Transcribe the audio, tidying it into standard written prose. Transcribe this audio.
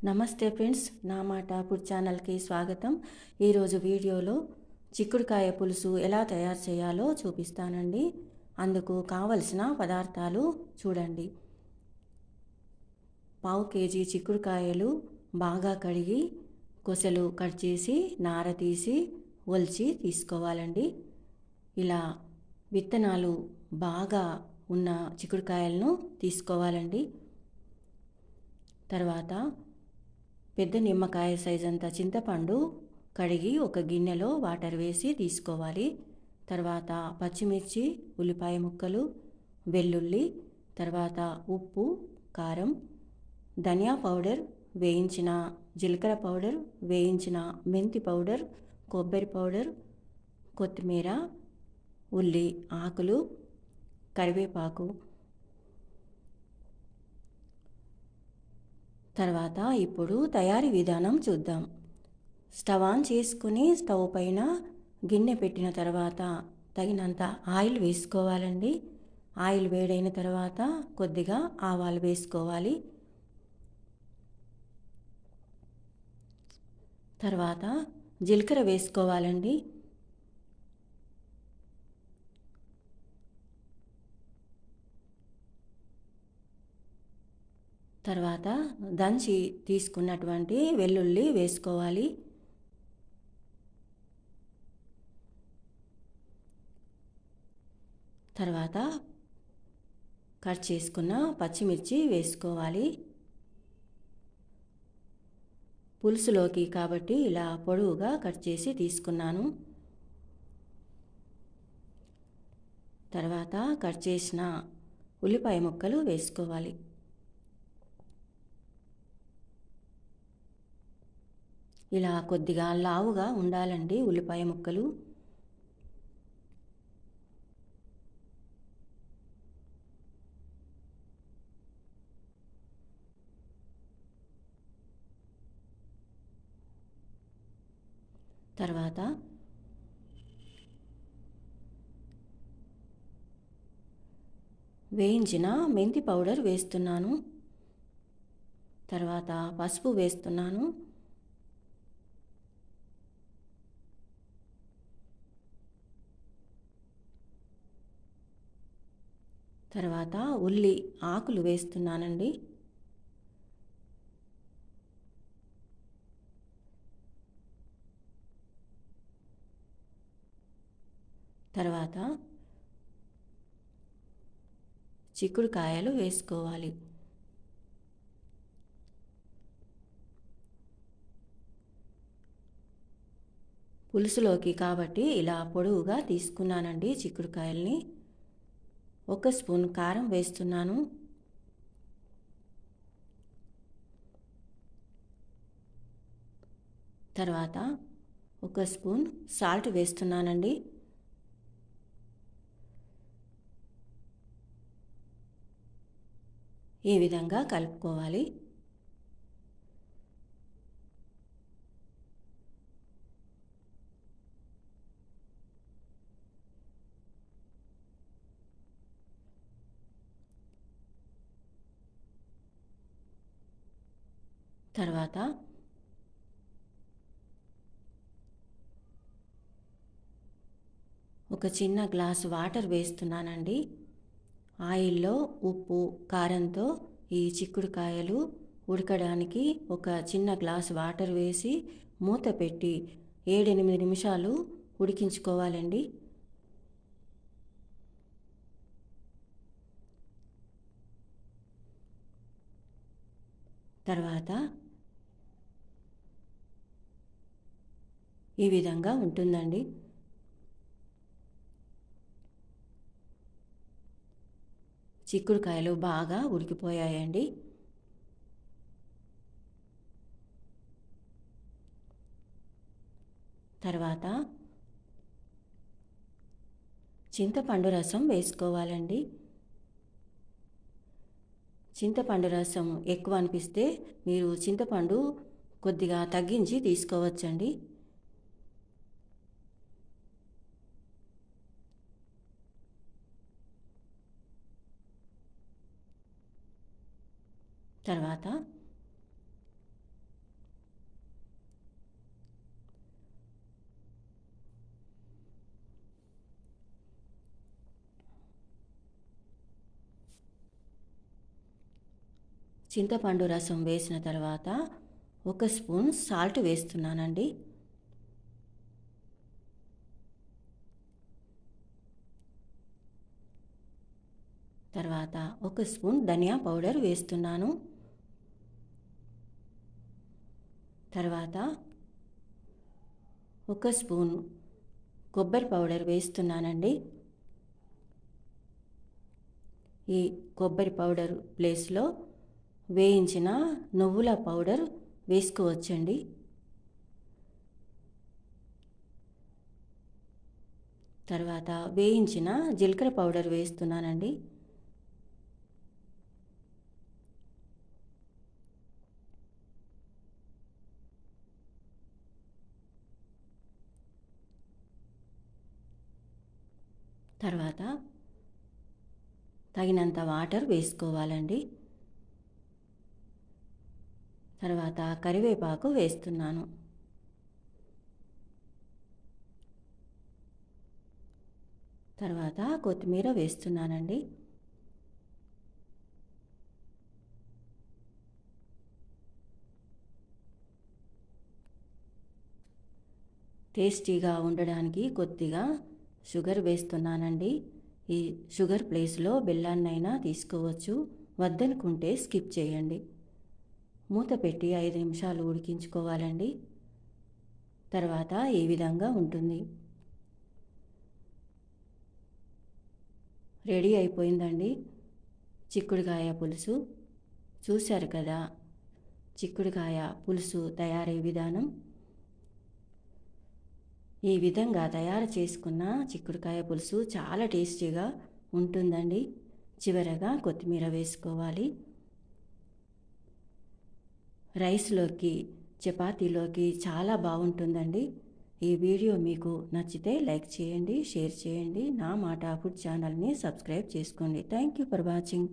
నమస్తే ఫ్రెండ్స్, నా మాట ఫుడ్ ఛానల్కి స్వాగతం. ఈరోజు వీడియోలో చిక్కుడుకాయ పులుసు ఎలా తయారు చేయాలో చూపిస్తానండి. అందుకు కావలసిన పదార్థాలు చూడండి. పావు కేజీ చిక్కుడుకాయలు బాగా కడిగి కొసలు కట్ చేసి నార తీసి ఒలిచి తీసుకోవాలండి. ఇలా విత్తనాలు బాగా ఉన్న చిక్కుడుకాయలను తీసుకోవాలండి. తర్వాత పెద్ద నిమ్మకాయ సైజ్ అంత చింతపండు కడిగి ఒక గిన్నెలో వాటర్ వేసి తీసుకోవాలి. తర్వాత పచ్చిమిర్చి, ఉల్లిపాయ ముక్కలు, వెల్లుల్లి, తర్వాత ఉప్పు, కారం, ధనియా పౌడర్, వేయించిన జీలకర్ర పౌడర్, వేయించిన మెంతి పౌడర్, కొబ్బరి పౌడర్, కొత్తిమీర, ఉల్లి ఆకులు, కరివేపాకు. తర్వాత ఇప్పుడు తయారీ విధానం చూద్దాం. స్టవ్ ఆన్ చేసుకుని స్టవ్ పైన గిన్నె పెట్టిన తర్వాత తగినంత ఆయిల్ వేసుకోవాలండి. ఆయిల్ వేడైన తర్వాత కొద్దిగా ఆవాలు వేసుకోవాలి. తర్వాత జీలకర్ర వేసుకోవాలండి. తర్వాత దంచి తీసుకున్నటువంటి వెల్లుల్లి వేసుకోవాలి. తర్వాత కట్ చేసుకున్న పచ్చిమిర్చి వేసుకోవాలి. పులుసులోకి కాబట్టి ఇలా పొడవుగా కట్ చేసి తీసుకున్నాను. తర్వాత కట్ చేసిన ఉల్లిపాయ ముక్కలు వేసుకోవాలి. ఇలా కొద్దిగా లావుగా ఉండాలండి ఉల్లిపాయ ముక్కలు. తర్వాత వేయించిన మెంతి పౌడర్ వేస్తున్నాను. తర్వాత పసుపు వేస్తున్నాను. తర్వాత ఉల్లి ఆకులు వేస్తున్నానండి. తర్వాత చిక్కుడుకాయలు వేసుకోవాలి. పులుసులోకి కాబట్టి ఇలా పొడవుగా తీసుకున్నానండి చిక్కుడుకాయల్ని. 1 స్పూన్ కారం వేస్తున్నాను. తర్వాత 1 స్పూన్ సాల్ట్ వేస్తున్నానండి. ఈ విధంగా కలుపుకోవాలి. తర్వాత ఒక చిన్న గ్లాసు వాటర్ వేస్తున్నానండి. ఆయిల్లో ఉప్పు కారంతో ఈ చిక్కుడుకాయలు ఉడకడానికి ఒక చిన్న గ్లాసు వాటర్ వేసి మూత పెట్టి 7-8 నిమిషాలు ఉడికించుకోవాలండి. తర్వాత ఈ విధంగా ఉంటుందండి. చిక్కుడుకాయలు బాగా ఉడికిపోయాయండి. తర్వాత చింతపండు రసం వేసుకోవాలండి. చింతపండు రసం ఎక్కువ అనిపిస్తే మీరు చింతపండు కొద్దిగా తగ్గించి తీసుకోవచ్చండి. తర్వాత చింతపండు రసం వేసిన తర్వాత 1 స్పూన్ సాల్ట్ వేస్తున్నానండి. తర్వాత 1 స్పూన్ ధనియా పౌడర్ వేస్తున్నాను. తర్వాత 1 స్పూన్ కొబ్బరి పౌడర్ వేస్తున్నానండి. ఈ కొబ్బరి పౌడర్ ప్లేస్లో వేయించిన నువ్వుల పౌడర్ వేసుకోవచ్చండి. తర్వాత వేయించిన జీలకర్ర పౌడర్ వేస్తున్నానండి. తర్వాత తగినంత వాటర్ వేసుకోవాలండి. తర్వాత కరివేపాకు వేస్తున్నాను. తర్వాత కొత్తిమీర వేస్తున్నానండి. టేస్టీగా ఉండడానికి కొద్దిగా షుగర్ వేస్తున్నానండి. ఈ షుగర్ ప్లేస్లో బెల్లాన్నైనా తీసుకోవచ్చు, వద్దనుకుంటే స్కిప్ చేయండి. మూత పెట్టి 5 నిమిషాలు ఉడికించుకోవాలండి. తర్వాత ఈ విధంగా ఉంటుంది. రెడీ అయిపోయిందండి చిక్కుడుకాయ పులుసు. చూశారు కదా చిక్కుడుకాయ పులుసు తయారీ విధానం. ఈ విధంగా తయారు చేసుకున్న చిక్కుడుకాయ పులుసు చాలా టేస్టీగా ఉంటుందండి. చివరగా కొత్తిమీర వేసుకోవాలి. రైస్లోకి చపాతీలోకి చాలా బాగుంటుందండి. ఈ వీడియో మీకు నచ్చితే లైక్ చేయండి, షేర్ చేయండి. నా మాట ఫుడ్ ఛానల్ని సబ్స్క్రైబ్ చేసుకోండి. Thank you for watching.